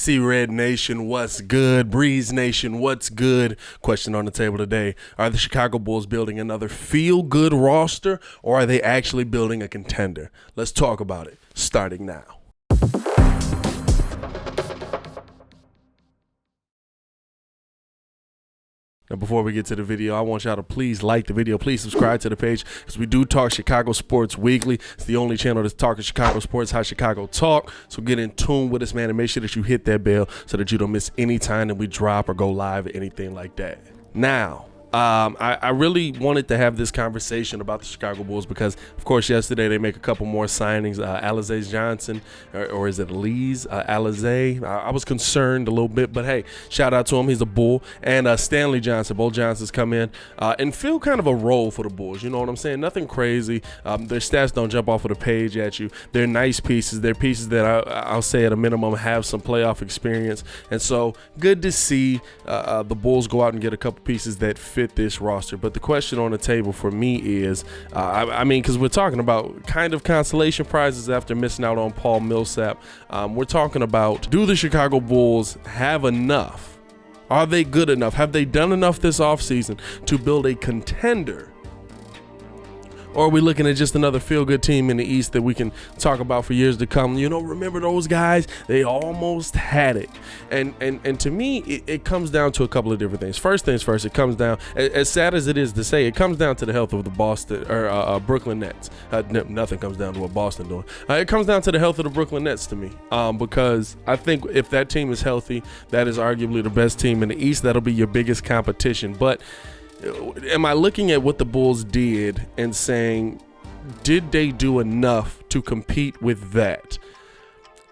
See Red Nation, what's good? Breeze Nation, what's good? Question on the table today. Are the Chicago Bulls building another feel-good roster, or are they actually building a contender? Let's talk about it, starting now. Now, before we get to the video, I want y'all to please like the video. Please subscribe to the page because we do talk Chicago sports weekly. It's the only channel that's talking Chicago sports, how Chicago talk. So get in tune with us, man, and make sure that you hit that bell so that you don't miss any time that we drop or go live or anything like that. Now, I really wanted to have this conversation about the Chicago Bulls because, of course, yesterday they make a couple more signings. Alize Johnson, or is it Alize? I was concerned a little bit, but hey, shout out to him. He's a Bull. And Stanley Johnson, both Johnsons come in and fill kind of a role for the Bulls. You know what I'm saying? Nothing crazy. Their stats don't jump off of the page at you. They're nice pieces. They're pieces that I'll say at a minimum have some playoff experience. And so good to see the Bulls go out and get a couple pieces that fit this roster. But the question on the table for me is, I mean, because we're talking about kind of consolation prizes after missing out on Paul Millsap. We're talking about, do the Chicago Bulls have enough? Are they good enough? Have they done enough this offseason to build a contender? Or are we looking at just another feel-good team in the East that we can talk about for years to come? You know, remember those guys? They almost had it. And to me, it comes down to a couple of different things. First things first, it comes down, as sad as it is to say, it comes down to the health of the Brooklyn Nets. Nothing comes down to what Boston doing. It comes down to the health of the Brooklyn Nets to me, because I think if that team is healthy, that is arguably the best team in the East. That'll be your biggest competition. But am I looking at what the Bulls did and saying, did they do enough to compete with that?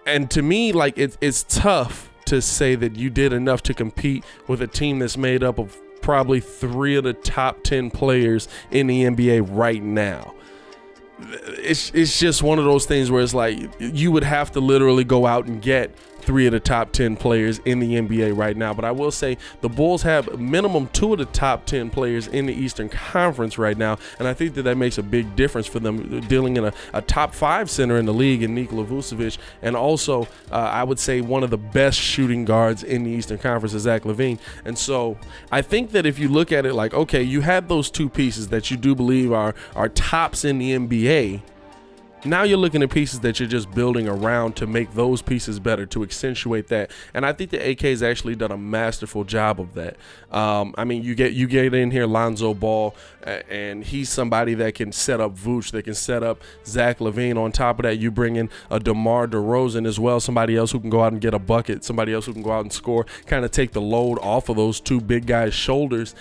And to me, like, it's tough to say that you did enough to compete with a team that's made up of probably 3 of the top 10 players in the NBA right now. It's just one of those things where it's like you would have to literally go out and get 3 of the top 10 players in the NBA right now. But I will say the Bulls have minimum 2 of the top 10 players in the Eastern Conference right now, and I think that makes a big difference for them, dealing in a top 5 center in the league in Nikola Vucevic, and also I would say one of the best shooting guards in the Eastern Conference is Zach LaVine. And so I think that if you look at it like, okay, you had those 2 pieces that you do believe are tops in the NBA. Now you're looking at pieces that you're just building around to make those pieces better, to accentuate that. And I think the AK has actually done a masterful job of that. I mean, you get in here Lonzo Ball, and he's somebody that can set up Vooch, that can set up Zach LaVine. On top of that, you bring in a DeMar DeRozan as well, somebody else who can go out and get a bucket, somebody else who can go out and score, kind of take the load off of those 2 big guys' shoulders.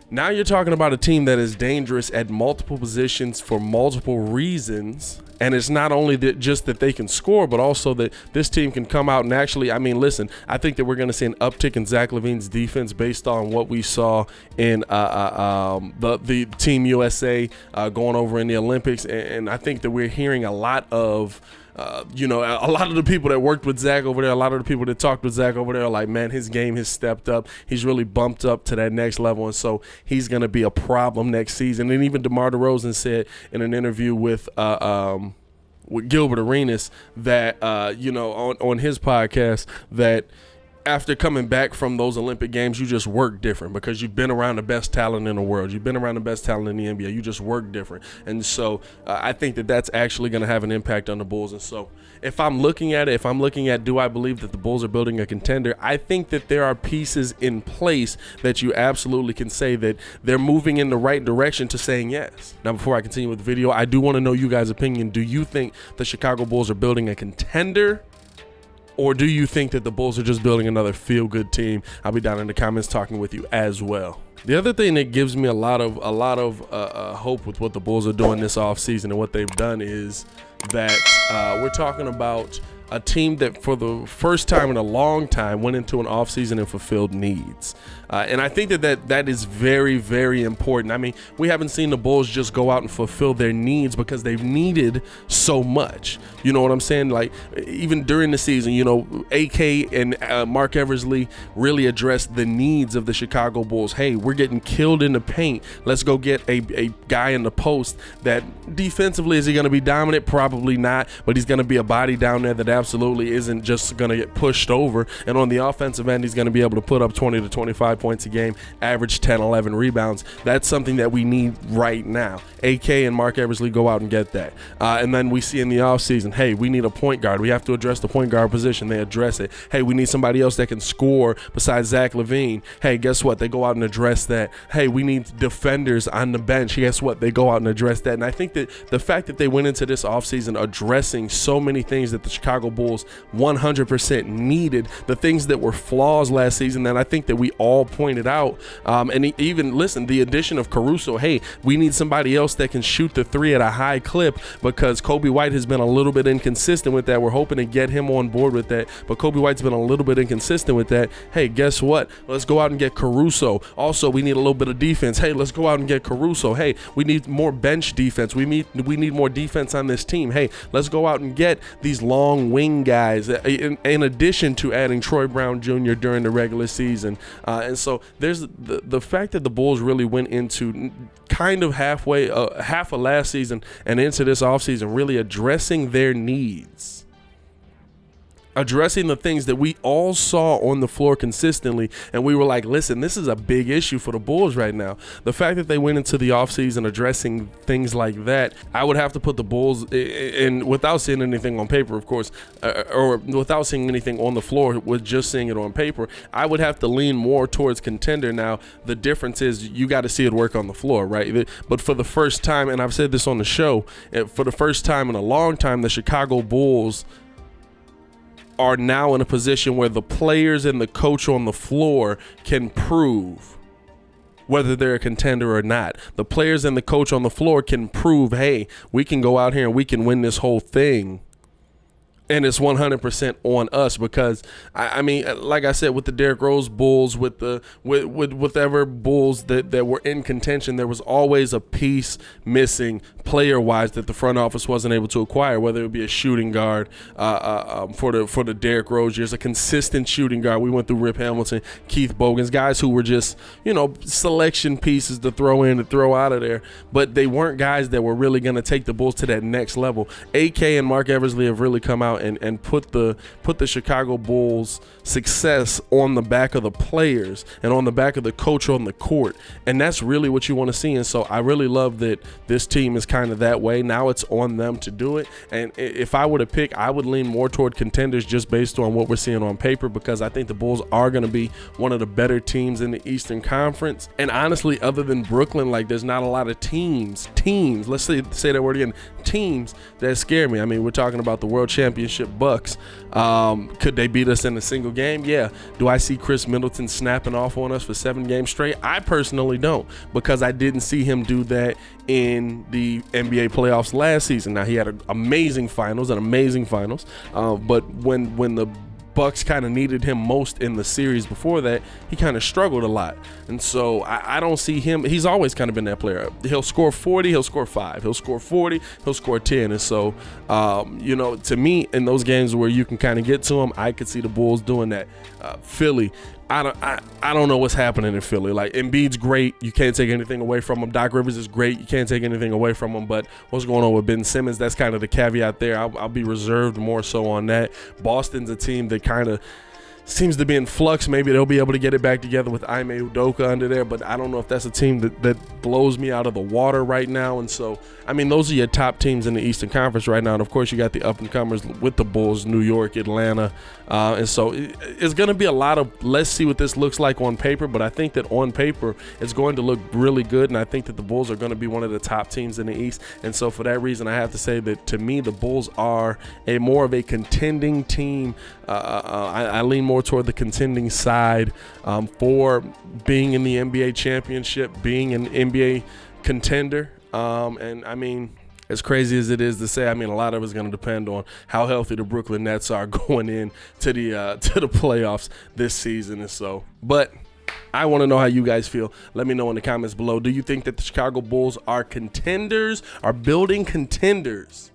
Now you're talking about a team that is dangerous at multiple positions for multiple reasons. And it's not only just that they can score, but also that this team can come out and actually, I mean, listen, I think that we're going to see an uptick in Zach LaVine's defense based on what we saw in the Team USA going over in the Olympics. And I think that we're hearing a lot of a lot of the people that worked with Zach over there, a lot of the people that talked with Zach over there are like, man, his game has stepped up. He's really bumped up to that next level, and so he's going to be a problem next season. And even DeMar DeRozan said in an interview with Gilbert Arenas that, on his podcast, that after coming back from those Olympic Games, you just work different because you've been around the best talent in the world. You've been around the best talent in the NBA. You just work different. And so I think that that's actually going to have an impact on the Bulls. And so if I'm looking at do I believe that the Bulls are building a contender, I think that there are pieces in place that you absolutely can say that they're moving in the right direction to saying yes. Now, before I continue with the video, I do want to know you guys' opinion. Do you think the Chicago Bulls are building a contender? Or do you think that the Bulls are just building another feel-good team? I'll be down in the comments talking with you as well. The other thing that gives me a lot of hope with what the Bulls are doing this offseason and what they've done is that we're talking about a team that for the first time in a long time went into an offseason and fulfilled needs. And I think that is very, very important. I mean, we haven't seen the Bulls just go out and fulfill their needs because they've needed so much. You know what I'm saying? Like, even during the season, AK and Mark Eversley really addressed the needs of the Chicago Bulls. Hey, we're getting killed in the paint. Let's go get a guy in the post that defensively, is he going to be dominant? Probably not, but he's going to be a body down there that absolutely isn't just going to get pushed over. And on the offensive end, he's going to be able to put up 20 to 25 points a game, average 10, 11 rebounds. That's something that we need right now. AK and Mark Eversley go out and get that. And then we see in the offseason, hey, we need a point guard. We have to address the point guard position. They address it. Hey, we need somebody else that can score besides Zach LaVine. Hey, guess what? They go out and address that. Hey, we need defenders on the bench. Guess what? They go out and address that. And I think that the fact that they went into this offseason addressing so many things that the Chicago Bulls 100% needed, the things that were flaws last season that I think that we all pointed out, and even, listen, the addition of Caruso. Hey, we need somebody else that can shoot the three at a high clip because Kobe White has been a little bit inconsistent with that. We're hoping to get him on board with that, but Kobe White's been a little bit inconsistent with that. Hey, guess what? Let's go out and get Caruso. Also, we need a little bit of defense. Hey, let's go out and get Caruso. Hey, we need more bench defense. We need more defense on this team. Hey, let's go out and get these long wing guys in addition to adding Troy Brown Jr. during the regular season. And so there's the fact that the Bulls really went into kind of half of last season and into this offseason really addressing their needs, addressing the things that we all saw on the floor consistently, and we were like, listen, this is a big issue for the Bulls right now. The fact that they went into the offseason addressing things like that, I would have to put the Bulls in, without seeing anything on paper, of course, or without seeing anything on the floor, with just seeing it on paper, I would have to lean more towards contender. Now, the difference is you got to see it work on the floor, right? But for the first time, and I've said this on the show, for the first time in a long time, the Chicago Bulls are now in a position where the players and the coach on the floor can prove whether they're a contender or not. The players and the coach on the floor can prove, hey, we can go out here and we can win this whole thing. And it's 100% on us because, I mean, like I said, with the Derrick Rose Bulls, with whatever Bulls that were in contention, there was always a piece missing player-wise that the front office wasn't able to acquire, whether it would be a shooting guard for the Derrick Rose years, a consistent shooting guard. We went through Rip Hamilton, Keith Bogans, guys who were just, selection pieces to throw in, to throw out of there, but they weren't guys that were really going to take the Bulls to that next level. AK and Mark Eversley have really come out and put the Chicago Bulls success on the back of the players and on the back of the coach on the court, and that's really what you want to see. And so I really love that this team is kind of that way. Now it's on them to do it, and if I were to pick, I would lean more toward contenders just based on what we're seeing on paper, because I think the Bulls are going to be one of the better teams in the Eastern Conference. And honestly, other than Brooklyn, like, there's not a lot of teams, let's say that word again, teams that scare me. I mean, we're talking about the World Championship Bucks. Could they beat us in a single game? Yeah. Do I see Chris Middleton snapping off on us for 7 games straight? I personally don't, because I didn't see him do that in the NBA playoffs last season. Now, he had an amazing finals, but when the Bucks kind of needed him most in the series before that, he kind of struggled a lot. And so I don't see him. He's always kind of been that player. He'll score 40, he'll score 5. He'll score 40, he'll score 10. And so, to me, in those games where you can kind of get to him, I could see the Bulls doing that. Philly, I don't know what's happening in Philly. Like, Embiid's great. You can't take anything away from him. Doc Rivers is great. You can't take anything away from him. But what's going on with Ben Simmons? That's kind of the caveat there. I'll be reserved more so on that. Boston's a team that kind of seems to be in flux. Maybe they'll be able to get it back together with Ime Udoka under there, but I don't know if that's a team that blows me out of the water right now. And so, I mean, those are your top teams in the Eastern Conference right now. And of course, you got the up-and-comers with the Bulls, New York, Atlanta. And so it's going to be a lot of, let's see what this looks like on paper. But I think that on paper, it's going to look really good. And I think that the Bulls are going to be one of the top teams in the East. And so for that reason, I have to say that, to me, the Bulls are more of a contending team. I lean more toward the contending side for being in the NBA championship, being an NBA contender. And I mean, as crazy as it is to say, I mean, a lot of it's going to depend on how healthy the Brooklyn Nets are going in to the playoffs this season. And so, but I want to know how you guys feel. Let me know in the comments below. Do you think that the Chicago Bulls are contenders, are building contenders,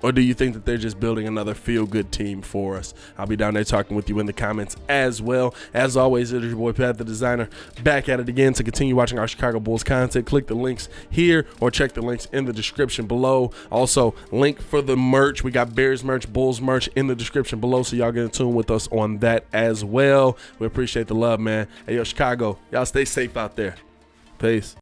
Or do you think that they're just building another feel-good team for us? I'll be down there talking with you in the comments as well. As always, it is your boy Pat the Designer back at it again. To continue watching our Chicago Bulls content, click the links here or check the links in the description below. Also, link for the merch. We got Bears merch, Bulls merch in the description below, so y'all get in tune with us on that as well. We appreciate the love, man. Hey, yo, Chicago, y'all stay safe out there. Peace.